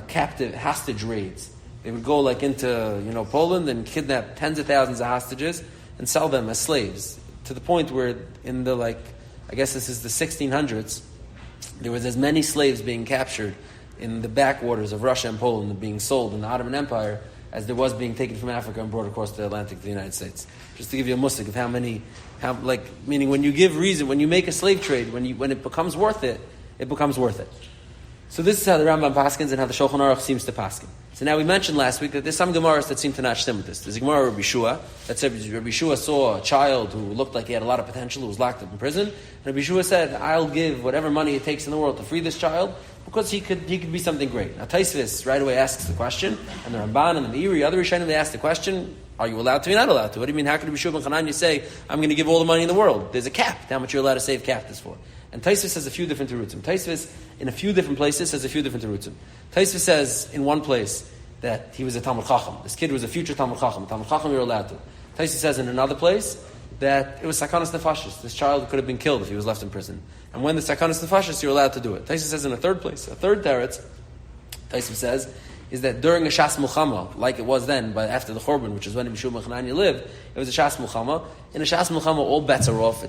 Speaker 1: captive hostage raids. They would go like into Poland and kidnap tens of thousands of hostages and sell them as slaves, to the point where in the I guess this is the 1600s, there was as many slaves being captured in the backwaters of Russia and Poland and being sold in the Ottoman Empire as there was being taken from Africa and brought across the Atlantic to the United States. Just to give you a musik of meaning when you make a slave trade, when it becomes worth it, it becomes worth it. So this is how the Rambam paskins and how the Shulchan Aruch seems to paskin. So now we mentioned last week that there's some Gemaras that seem to not stem with this. There's a Gemara of Rabbi Shua that said Rabbi Shua saw a child who looked like he had a lot of potential, who was locked up in prison. And Rabbi Shua said, I'll give whatever money it takes in the world to free this child because he could be something great. Now Taisvis right away asks the question, and the Ramban and the Meiri, other Rishonim, they ask the question, are you allowed to or not allowed to? What do you mean, how could Rabbi Shua ben Chananya say, I'm going to give all the money in the world? There's a cap to how much you're allowed to save captives for. And Taisvis has a few different terutzim. Taisvis, in a few different places, has a few different terutzim. Taisvis says, in one place, that he was a Talmud Chacham. This kid was a future Talmud Chacham. Talmud Chacham you're allowed to. Taisvis says in another place, that it was Sakanas Nefashis. This child could have been killed if he was left in prison. And when the Sakanas Nefashis, you're allowed to do it. Taisvis says in a third place, a third teretz, Taisvis says, is that during a Shas Mulchama, like it was then, but after the Churban, which is when Rabbi Shua ben Chananya lived, it was a Shas Mulchama. In a Shas Mulchama, all bets are off.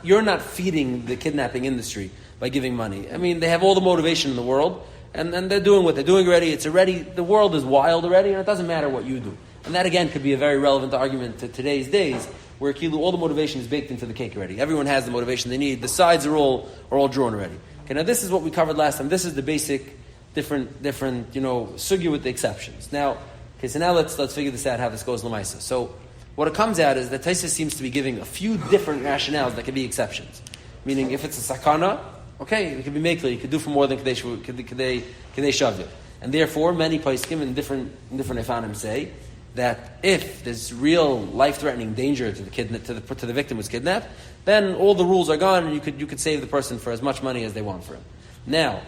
Speaker 1: You're not feeding the kidnapping industry by giving money. I mean, they have all the motivation in the world, and they're doing what they're doing already. The world is wild already, and it doesn't matter what you do. And that again could be a very relevant argument to today's days, where all the motivation is baked into the cake already. Everyone has the motivation they need. The sides are all drawn already. Okay, now this is what we covered last time. This is the basic sugya with the exceptions. Now, okay, so now let's figure this out, how this goes l'maisa. So, what it comes out is that Taisus seems to be giving a few different rationales that could be exceptions. Meaning, if it's a sakana, okay, it could be mekli, you could do for more than kadei shavya. And therefore, many poskim in different ifanim say that if there's real life-threatening danger to the victim who's kidnapped, then all the rules are gone, and you could save the person for as much money as they want for him. Now,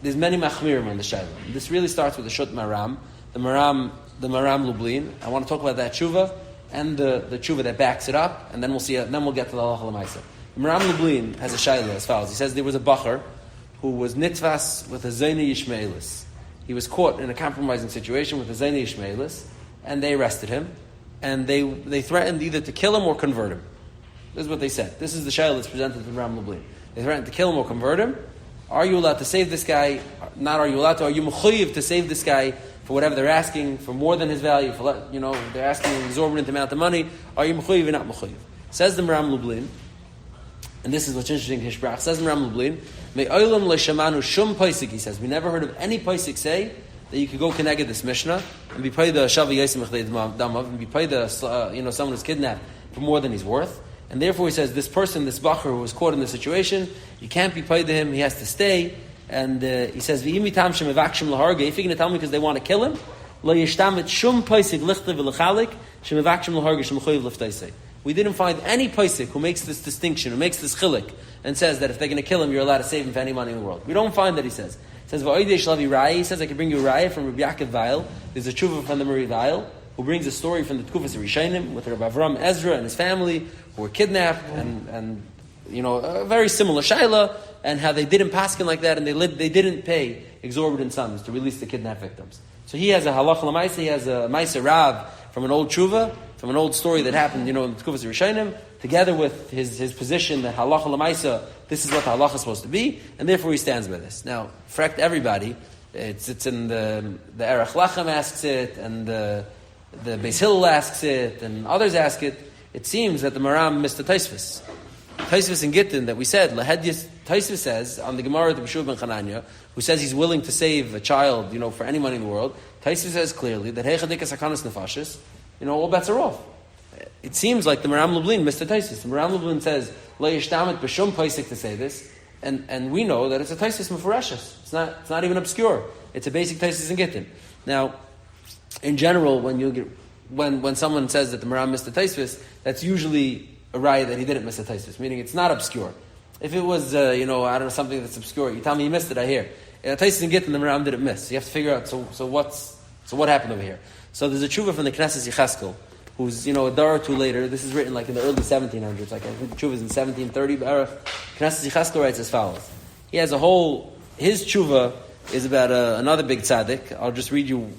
Speaker 1: there's many machmirim on the shayla. This really starts with the shut maram, the maram lublin. I want to talk about that tshuva and the tshuva that backs it up, and then we'll see. Then we'll get to the halacha l'maisa. The maram lublin has a shayla as follows. He says there was a bacher who was nitvas with a zayni yishmaelis. He was caught in a compromising situation with a zayni yishmaelis, and they arrested him, and they threatened either to kill him or convert him. This is what they said. This is the shayla that's presented to Ram Lublin. They threatened to kill him or convert him. Are you allowed to save this guy? Not are you allowed to. Are you mechuyev to save this guy for whatever they're asking, for more than his value? They're asking an exorbitant amount of money. Are you mechuyev or not mechuyev? Says the Ram Lublin, and this is what's interesting. Hishbrach says the Ram Lublin, "Me olam le'shamanu shum paisik." He says we never heard of any paisik say that you could go connected this Mishnah and be paid the shavi yasim damav and be paid the someone who's kidnapped for more than he's worth. And therefore he says this person, this bacher who was caught in this situation, you can't be paid to him, he has to stay. And he says, if you're going to tell me because they want to kill him, we didn't find any paisik who makes this distinction, who makes this chilik, and says that if they're going to kill him, you're allowed to save him for any money in the world. We don't find that, he says. He says, he says, I can bring you a raya from Rabbi Yaakov Weil. There's a tshuva from the Mari Weil, who brings a story from the Tkufas Rishayim with Rabbi Avram Ezra and his family, who were kidnapped, and a very similar shayla, and how they didn't paskin like that, and they didn't pay exorbitant sums to release the kidnapped victims. So he has a halacha l'maisa, he has a maisa rav from an old tshuva, from an old story that happened, in the Tkufas Rishayim, together with his position that halacha l'maisa, this is what the halacha is supposed to be, and therefore he stands by this. Now, for everybody, it's in the Erech Lachem asks it, and the Beis Hillel asks it, and others ask it. It seems that the Maram missed the Taisvis. Taisvis in Gittin that we said, Taisvis says on the Gemara to B'shuv ben Chananya, who says he's willing to save a child, for any money in the world. Taisvis says clearly that Heichadikas Hakanas Nefashis, all bets are off. It seems like the Maram Lublin missed the Taisvis. The Maram Lublin says Lo Yishtamet B'Shum Paisik to say this, and we know that it's a Taisvis Mefareshus. It's not even obscure. It's a basic Taisvis in Gittin. Now, in general, when someone says that the Maram missed the Taisvis, that's usually a raya that he didn't miss the Taisvis, meaning it's not obscure. If it was, I don't know, something that's obscure, you tell me you missed it, I hear. Taisvis and Gittin, the Maram didn't miss. You have to figure out, so what happened over here? So there's a tshuva from the Knesset Yecheskel, who's, a dar or two later. This is written like in the early 1700s, like I think the tshuva is in 1730. Knesset Yecheskel writes as follows. He has his tshuva is about another big tzaddik. I'll just read you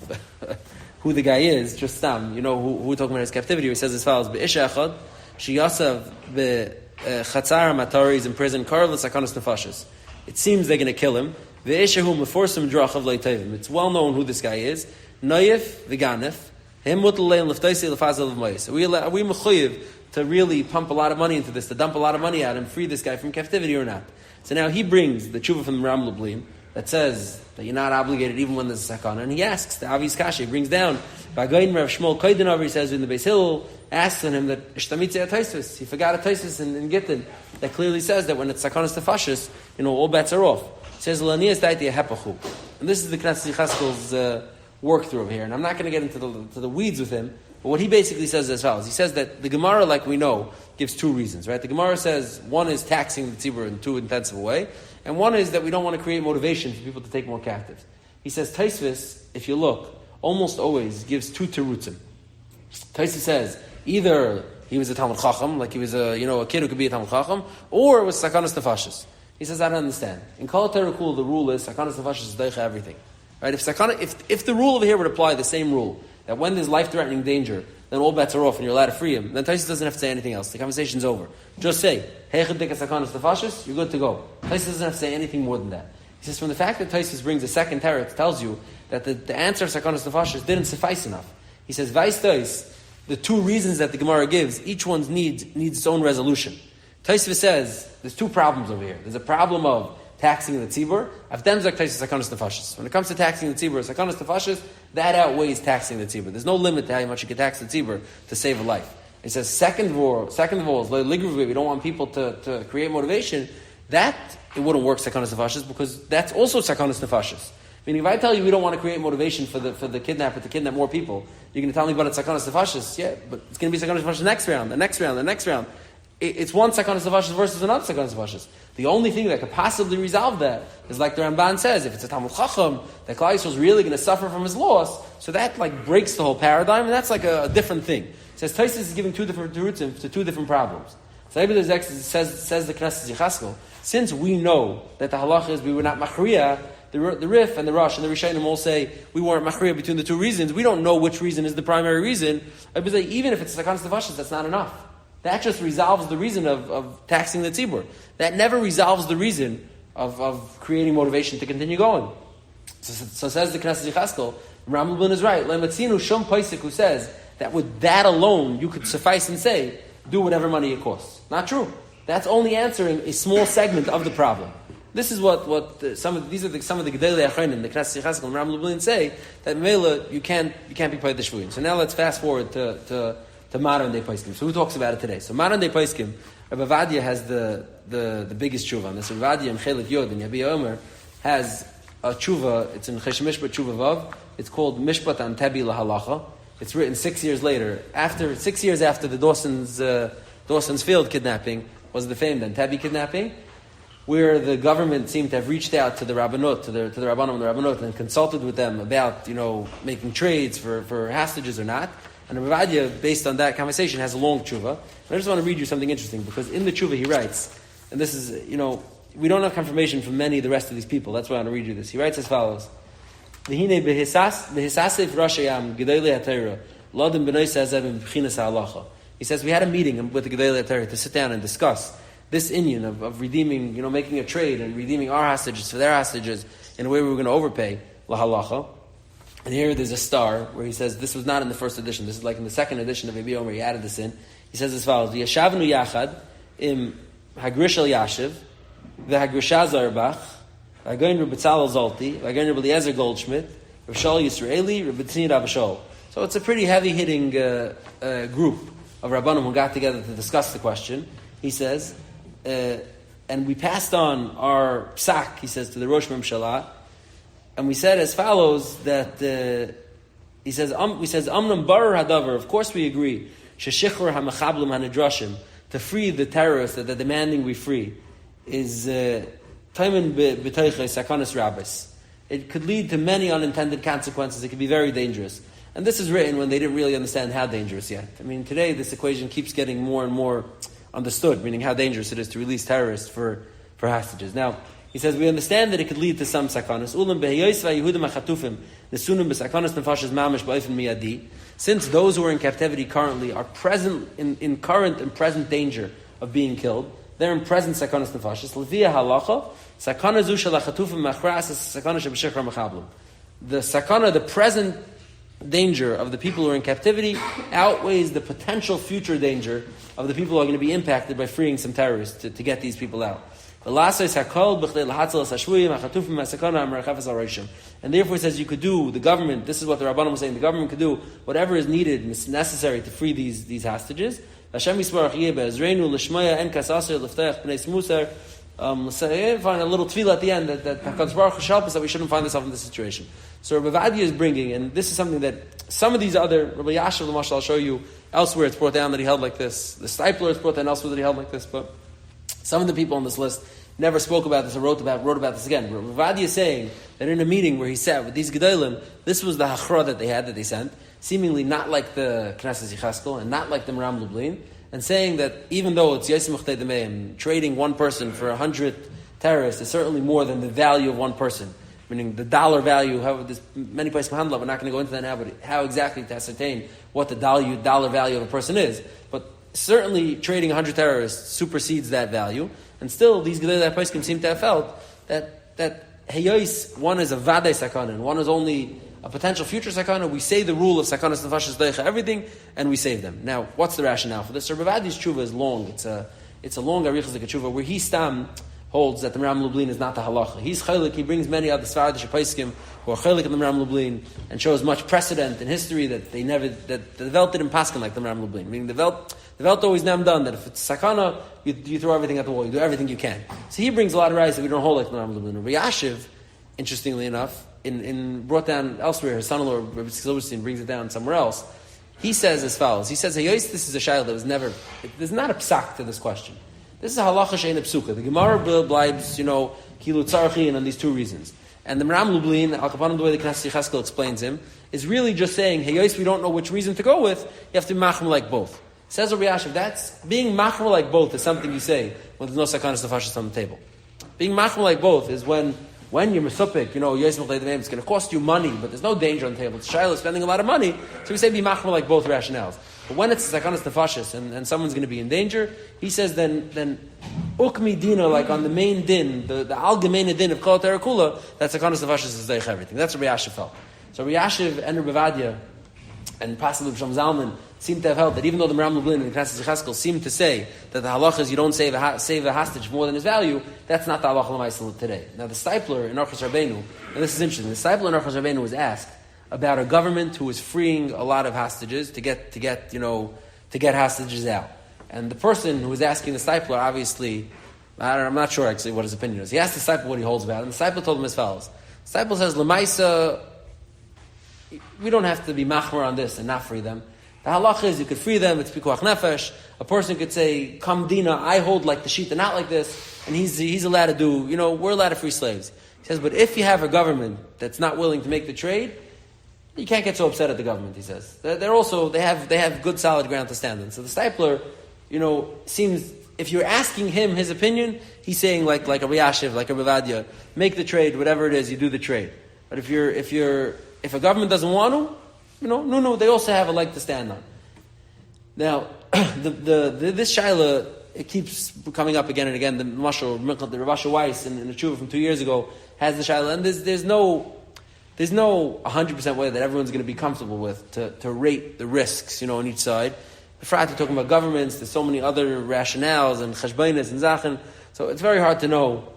Speaker 1: who the guy is, just who we're talking about his captivity. He says as follows: Be'isha echad, sheyasav bechatzar matari is in prison, karv l'sakanos nefashis. It seems they're going to kill him. Ve'isha hu meforsim drachav leitayvim. It's well known who this guy is. Noyef v'ganef. Him mutalein leftaisi lefazel v'mayis. Are we mechuyev to really pump a lot of money into this, to dump a lot of money out and free this guy from captivity or not? So now he brings the tshuva from the Ram Lublin that says that you're not obligated even when there's a sakana, and he asks the Avi's Kasha, he brings down Bagayin Rav Shmuel Koydenover, he says in the Beis Hillel, asks on him that Ishtamitze Taisvis, he forgot a Taisvis in Gittin that clearly says that when it's sakanas tefashis, all bets are off. He says Lanias Daiti Hepachu, and this is the Knesset Yecheskel's work through over here, and I'm not going to get into the weeds with him, but what he basically says is as follows. He says that the Gemara, like we know, gives two reasons, right? The Gemara says one is taxing the tzibur in too intensive a way, and one is that we don't want to create motivation for people to take more captives. He says Taisvis, if you look, almost always gives two terutzim. Taisvis says either he was a Talmud Chacham, like he was a kid who could be a Talmud Chacham, or it was sakanas nefashis. He says I don't understand. In Kol Terakul, the rule is sakanas nefashis is deicha everything. Right? If the rule over here would apply the same rule, that when there's life-threatening danger, then all bets are off and you're allowed to free him, then Taisus doesn't have to say anything else. The conversation's over. Just say, you're good to go. Taisus doesn't have to say anything more than that. He says, from the fact that Taisus brings a second teretz, it tells you that the answer of Sakanas Nefashis didn't suffice enough. He says, Vais the two reasons that the Gemara gives, each one needs its own resolution. Taisus says, there's two problems over here. There's a problem of taxing the tzibur, avdem zak taisis sakanas nefashis. When it comes to taxing the tzibur, sakanas nefashis, that outweighs taxing the tzibur. There's no limit to how much you can tax the tzibur to save a life. It says, second of all, we don't want people to create motivation. That, it wouldn't work sakanas nefashis, because that's also sakanas nefashis. Meaning, if I tell you we don't want to create motivation for the kidnapper to kidnap more people, you're going to tell me about it sakanas nefashis. Yeah, but it's going to be sakanas nefashis the next round, the next round, the next round. It's one sakanas nefashis versus another sakanas nefashis. The only thing that could possibly resolve that is like the Ramban says, if it's a Talmud Chacham, that Klal Yisrael is really going to suffer from his loss, so that like breaks the whole paradigm, and that's like a different thing. It says Taisus is giving two different roots to two different problems. So Ibn says the Knesset Yichaskel, since we know that the halacha is we were not machriya, the Rif and the Rosh and the Rishonim all say we weren't machriya between the two reasons. We don't know which reason is the primary reason. I say even if it's sakanas nefashis, that's not enough. That just resolves the reason of taxing the tzibur. That never resolves the reason of creating motivation to continue going. So says the Knesset Yichaskel, Ram Lublin is right. Lematzinu Shom Paisik, who says that with that alone you could suffice and say do whatever money it costs. Not true. That's only answering a small segment of the problem. This is what some of the Gedolei Achronim, the Knesset Yichaskel and Ram Lublin say, that Mela you can't be paid the Shvuyim. So now let's fast forward to modern day Paiskim. So who talks about it today? So modern day Paiskim, Rabbi Vadia has the biggest tshuva on this. Rabbi Vadia in Chelik Yod and Yabi Omer has a tshuva. It's in Chesh Mishpat Tshuva Vav. It's called Mishpat an Tebi LaHalacha. It's written 6 years later, 6 years after the Dawson's Field kidnapping was the famed Tebi kidnapping, where the government seemed to have reached out to the Rabbanot, to the Rabbanim and the Rabbanot, and consulted with them about, making trades for hostages or not. And Rabbi Vadia, based on that conversation, has a long tshuva. And I just want to read you something interesting, because in the tshuva he writes, and this is, we don't have confirmation from many of the rest of these people. That's why I want to read you this. He writes as follows: V'hine b'hisasef rashayam gedolei haTorah l'adam b'nei sazevim b'chinas halacha. He says we had a meeting with the gedolei haTorah to sit down and discuss this inyan of redeeming, making a trade and redeeming our hostages for their hostages in a way we were going to overpay lahalacha. And here there's a star where he says this was not in the first edition. This is like in the second edition of Abi Omer. He added this in. He says as follows: Yashavnu yachad im hagrish el yashiv v'hagrisha zarbach v'hagoyin Reb Betzalel Zolti v'hagoyin Reb Eliezer Goldschmidt Reb Shaul Yisraeli Reb Tzini Rab Shaul. So it's a pretty heavy-hitting group of Rabbanim who got together to discuss the question. He says, and we passed on our psak, he says, to the Rosh Memshalah, and we said as follows that he says Amnam Barar Hadavar. Of course, we agree. Sheshichur Hamachablim Hanidrashim, to free the terrorists that they're demanding we free, is Taimin B'Teichei Sakanas Rabbis. It could lead to many unintended consequences. It could be very dangerous. And this is written when they didn't really understand how dangerous yet. I mean, today this equation keeps getting more and more understood, meaning how dangerous it is to release terrorists for hostages. Now, he says, we understand that it could lead to some sakanas. Since those who are in captivity currently are present in current and present danger of being killed, they're in present sakanas nefashis. The sakana, the present danger of the people who are in captivity outweighs the potential future danger of the people who are going to be impacted by freeing some terrorists to get these people out. And therefore he says you could do, the government, this is what the Rabbanim was saying, the government could do whatever is needed and is necessary to free these hostages. Find a little tefillah at the end that HaKadosh Baruch Hu should help us that we shouldn't find ourselves in this situation. So Rabbi Vadia is bringing, and this is something that some of these other, Rabbi Yashav, the Mashal, I'll show you elsewhere, it's brought down that he held like this. The Stipler is brought down elsewhere that he held like this, but some of the people on this list never spoke about this or wrote about this again. Rabbi Vadia is saying that in a meeting where he sat with these Gedolim, this was the hachra that they sent, seemingly not like the Knesset Yichaskel and not like the Meram Lublin, and saying that even though it's Yosem Uchtei Demeim, trading one person for 100 terrorists is certainly more than the value of one person. Meaning the dollar value, however, there's many places to handle it, we're not going to go into that now, but how exactly to ascertain what the dollar value of a person is. But certainly trading 100 terrorists supersedes that value, and still these Gedolei Poskim seem to have felt that Heyois, one is a Vadei Sakana, and one is only a potential future sakana. We say the rule of sakanas nefashis deicha everything, and we save them. Now, what's the rationale for this? Rabbi Vadi's tshuva is long. It's a long arichas tshuva where he holds that the Ram Lublin is not the halacha. He's chaylik. He brings many other Svardish Paiskim who are chaylik in the Ram Lublin and shows much precedent in history that the Welt didn't paskin like the Ram Lublin. Meaning the Welt always nam done that if it's sakana, you throw everything at the wall. You do everything you can. So he brings a lot of rights that we don't hold like the Ram Lublin. Rabbi Yashiv, interestingly enough, in brought down elsewhere, his son-in-law Rabbi Silverstein brings it down somewhere else. He says as follows. He says, "Hayos, this is a shayla that was never. There's not a psak to this question. This is a halacha she'ein psuka. The Gemara blibes, kilu tzarchi, on these two reasons. And the Ram Lublin, Al Kapanim, the way the Knesset Yecheskel explains him, is really just saying, Hayos, we don't know which reason to go with. You have to be machmer like both. Says Rabbi Yashiv, that's being machmer like both is something you say when there's no sakanas nefashos on the table. Being machmer like both is when you're mesupik, Yosef it's going to cost you money, but there's no danger on the table. It's Shiloh spending a lot of money, so we say be machmer like both rationales. But when it's sakanas nefashos and someone's going to be in danger, he says then ukmi dina, like on the main din, the algemeine din of kol terakula, that sakanas nefashos is deich everything. That's Rabbi Yashiv felt. So Rabbi Yashiv and Rabbi Vadia and possibly Shom Zalman seem to have held that even though the Ram Lublin and the Knesset Yecheskel seem to say that the halacha is you don't save a hostage more than his value, that's not the halacha l'maaseh today. Now the Stipler in Orchos Rabbeinu, and this is interesting, the Stipler in Orchos Rabbeinu was asked about a government who was freeing a lot of hostages to get hostages out. And the person who was asking the Stipler, obviously, I'm not sure actually what his opinion is. He asked the Stipler what he holds about it, and the Stipler told him as follows. The Stipler says, l'maaseh, we don't have to be machmer on this and not free them. The halacha is you could free them, it's pikuach nefesh. A person could say, come dina, I hold like the shita, not like this, and he's allowed to do, we're allowed to free slaves. He says, but if you have a government that's not willing to make the trade, you can't get so upset at the government, he says. They have good solid ground to stand on. So the Stipler, seems, if you're asking him his opinion, he's saying like a Yashiv, like a Vadia, make the trade, whatever it is, you do the trade. But if a government doesn't want to, no, they also have a leg to stand on. Now, this shaila, it keeps coming up again and again. The Rav Weiss in the tshuva from 2 years ago has the shaila, and there's no 100% way that everyone's going to be comfortable with to rate the risks, on each side. Befrat, you're talking about governments. There's so many other rationales and cheshbainis and zachen, so it's very hard to know.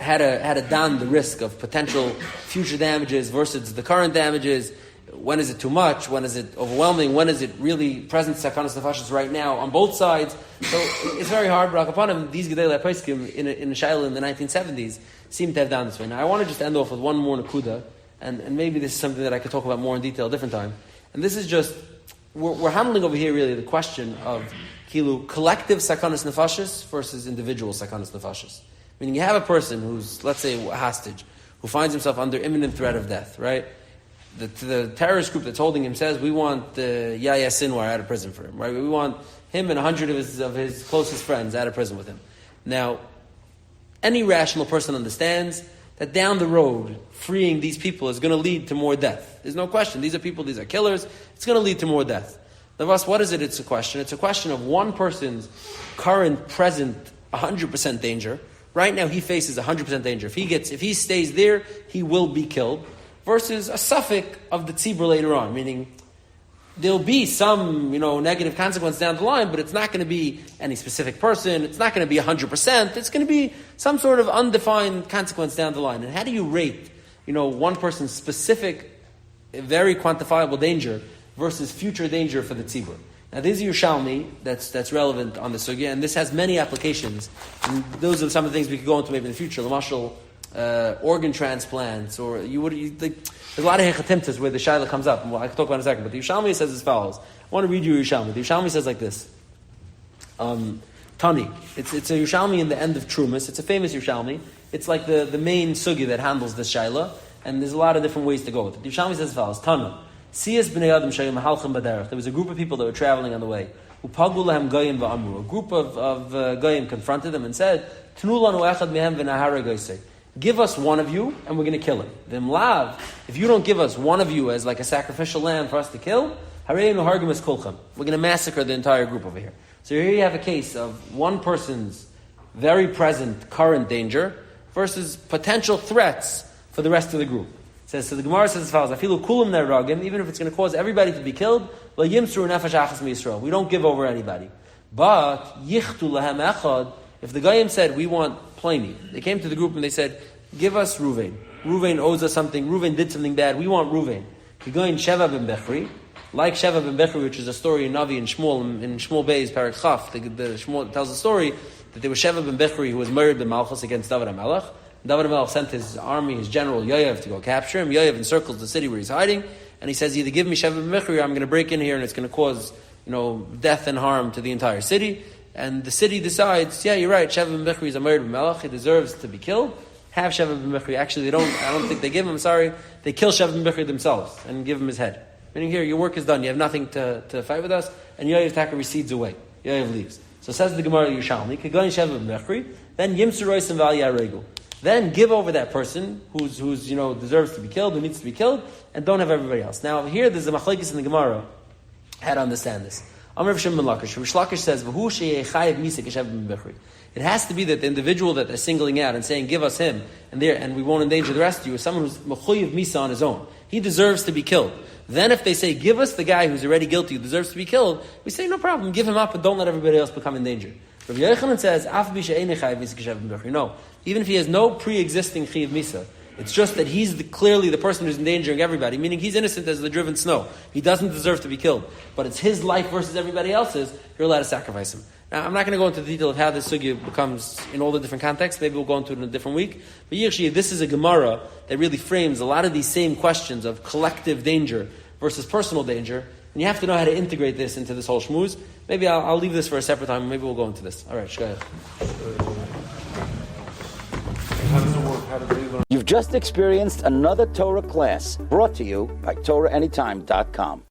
Speaker 1: How to down the risk of potential future damages versus the current damages. When is it too much? When is it overwhelming? When is it really present sakanas nefashos right now on both sides? So it's very hard. But upon him, these gedolei poskim in a shayla in the 1970s seem to have done this way. Now I want to just end off with one more nakuda, and maybe this is something that I could talk about more in detail a different time. And this is just we're handling over here really the question of collective sakanas nefashos versus individual sakanas nefashos. Meaning you have a person who's, let's say, a hostage, who finds himself under imminent threat of death, right? The terrorist group that's holding him says, we want Yahya Sinwar out of prison for him, right? We want him and 100 of his closest friends out of prison with him. Now, any rational person understands that down the road, freeing these people is going to lead to more death. There's no question. These are people, these are killers. It's going to lead to more death. Navas, what is it? It's a question. It's a question of one person's current, present, 100% danger. Right now, he faces 100% danger. If he stays there, he will be killed. Versus a suffix of the tzibur later on, meaning there'll be some, negative consequence down the line, but it's not going to be any specific person. It's not going to be 100%. It's going to be some sort of undefined consequence down the line. And how do you rate, one person's specific, very quantifiable danger versus future danger for the tzibur? Now, this is Yerushalmi that's relevant on the sugya, and this has many applications. And those are some of the things we could go into maybe in the future. Lamashal, organ transplants, or there's a lot of hechatimtas where the shaila comes up. Well, I can talk about it in a second, but the Yerushalmi says as follows. I want to read you Yerushalmi. The Yerushalmi says like this. Tani. It's a Yerushalmi in the end of Trumas. It's a famous Yerushalmi. It's like the main sugya that handles this shaila, and there's a lot of different ways to go with it. The Yerushalmi says as follows. Tana. There was a group of people that were traveling on the way. A group of goyim confronted them and said, give us one of you and we're going to kill him. If you don't give us one of you as like a sacrificial lamb for us to kill, we're going to massacre the entire group over here. So here you have a case of one person's very present current danger versus potential threats for the rest of the group. So the Gemara says as follows: even if it's going to cause everybody to be killed, we don't give over anybody. But if If the Goyim said, we want Pliny, they came to the group and they said, give us Ruvain. Ruvain owes us something. Ruvain did something bad. We want Ruvain. Kigoyin Sheva ben Bechri, like Sheva ben Bechri, which is a story in Navi and Shmuel, in Shmuel Bey's Parak Chaf, the Shmuel tells a story that there was Sheva ben Bechri who was murdered in Malchus against David HaMelech. David HaMelech sent his army, his general Yoav, to go capture him. Yoav encircles the city where he's hiding, and he says, either give me Sheva ben Bechri or I'm going to break in here and it's going to cause, death and harm to the entire city. And the city decides, yeah, you're right, Sheva ben Bechri is a murdered Melech, he deserves to be killed. Have Sheva ben Bechri. Actually, I don't think they give him, sorry, they kill Sheva ben Bechri themselves and give him his head. Meaning here, your work is done, you have nothing to fight with us, and Yoav Taka recedes away. Yoav leaves. So says the Gemara Yerushalmi, Kagoyin Sheva ben Bechri, then Yimsu Roisem Val Yaregu. Then give over that person who's deserves to be killed, who needs to be killed, and don't have everybody else. Now here there's a machlekes in the Gemara how to understand this. Amr Rav Shimon ben Lakish. Rav Lakish says, "V'hu sheyechayev misa k'shev ben bechri." It has to be that the individual that they're singling out and saying, "Give us him," and we won't endanger the rest of you, is someone who's mechuyev misa on his own. He deserves to be killed. Then if they say, "Give us the guy who's already guilty, who deserves to be killed," we say, "No problem, give him up, but don't let everybody else become in danger." Rav Yochanan says, "Af bi she'ein chayev misa k'shev ben bechri." No, even if he has no pre-existing chayev misa. It's just that he's clearly the person who's endangering everybody, meaning he's innocent as the driven snow. He doesn't deserve to be killed. But it's his life versus everybody else's, you're allowed to sacrifice him. Now, I'm not going to go into the detail of how this sugya becomes in all the different contexts. Maybe we'll go into it in a different week. But Yirshi, this is a Gemara that really frames a lot of these same questions of collective danger versus personal danger. And you have to know how to integrate this into this whole shmooze. Maybe I'll leave this for a separate time. Maybe we'll go into this. All right, shkayach.
Speaker 3: You've just experienced another Torah class brought to you by TorahAnytime.com.